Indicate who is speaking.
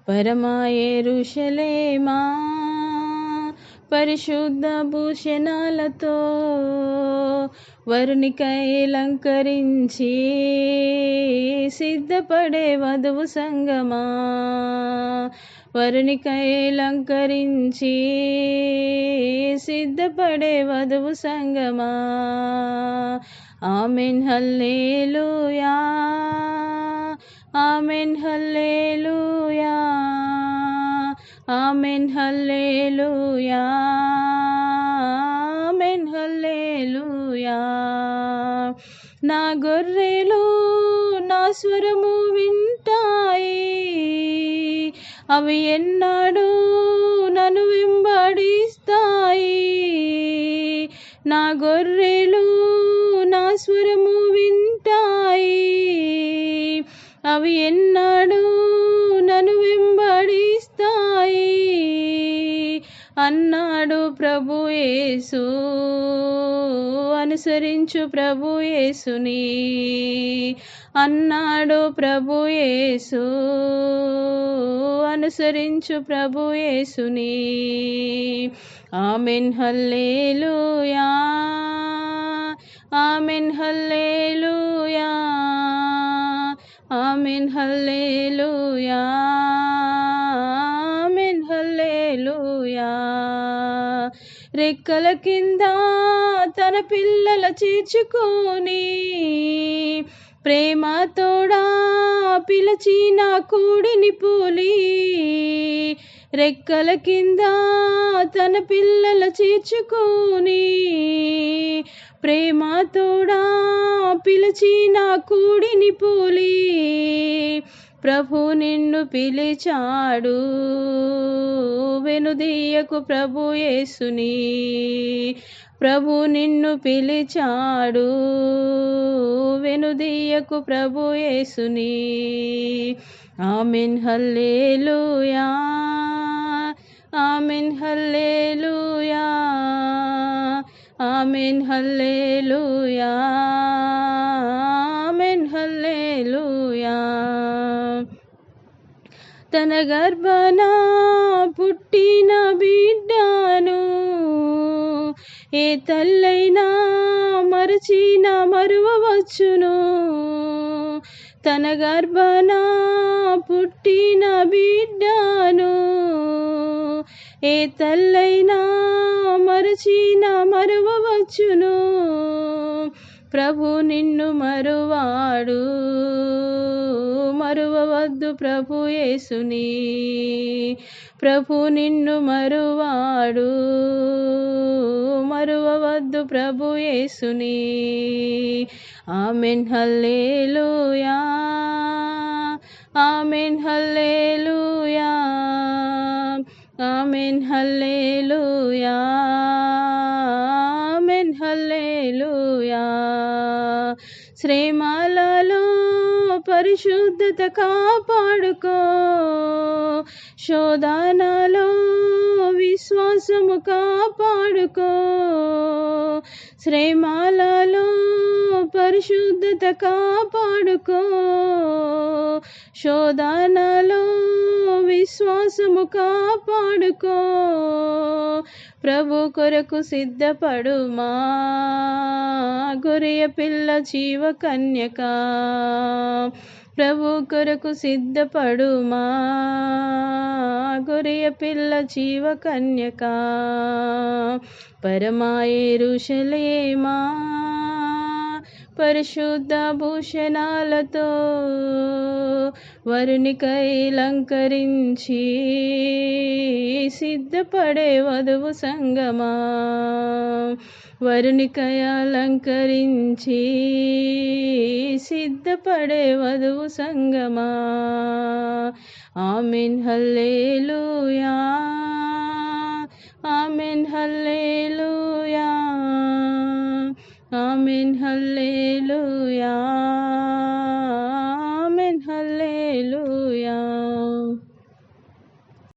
Speaker 1: పరమా యెరూషలేమా పరిశుద్ధ భూషణాలతో వరునికై అలంకరించి సిద్ధపడే వధువు సంగమా, వరునికై అలంకరించి సిద్ధపడే వధువు సంగమా. Amen hallelujah, amen hallelujah, amen hallelujah, amen hallelujah. నా గొర్రెలు నా స్వరము వింటాయి, అవి ఎన్నాడు నన్ను వెంబడిస్తాయి. నా గొర్రెలు నా స్వరము వింటాయి, అవి ఎన్నాడు నన్ను వెంబడిస్తాయి అన్నాడు ప్రభు యేసు. అనుసరించు ప్రభు యేసుని అన్నాడు ప్రభు యేసు. అనుసరించు ప్రభు యేసుని. Amen hallelujah, amen hallelujah, amen hallelujah, amen hallelujah. రెక్కల కింద తన పిల్లల చేర్చుకొని ప్రేమ తోడా పిలచిన కూడిని పోలి, రెక్కల కింద తన పిల్లల చేర్చుకొని ప్రేమ తోడా పిలచిన కూడిని పోలి ప్రభు నిన్ను పిలిచాడు. వెనుదీయకు ప్రభు యేసుని, ప్రభు నిన్ను పిలిచాడు. వెనుదీయకు ప్రభు యేసుని. Amen hallelujah, amen hallelujah, amen hallelujah, amen hallelujah. తన గర్భాన పుట్టిన బిడ్డను ఏ తల్లైనా మరచిన మరువవచ్చును. తన గర్భాన పుట్టిన బిడ్డను ఏ తల్లైనా మరచిన మరువవచ్చును. ప్రభు నిన్ను మరువాడు. మరువవద్దు ప్రభు యేసుని, ప్రభు నిన్ను మరువాడు. మరువవద్దు ప్రభు యేసుని. Amen hallelujah, amen hallelujah, amen hallelujah, amen hallelujah. శ్రమలలో పరిశుద్ధత కాపాడుకో, శోధనలో విశ్వాసము కాపాడుకో. శ్రమలలో పరిశుద్ధత కాపాడుకో, శోధనలో విశ్వాసము కాపాడుకో. ప్రభు కొరకు సిద్ధపడుమా, గొర్రె పిల్ల జీవ కన్యక. ప్రభు కొరకు సిద్ధపడుమా, గొర్రె పిల్ల జీవ కన్యక. పరమా యెరూషలేమా పరిశుద్ధ భూషణాలతో వరునికై అలంకరించి సిద్ధపడే వధువు సంగమా, వరునికై అలంకరించి సిద్ధపడే వధువు సంగమా. Amen hallelujah, amen hallelujah, amen hallelujah.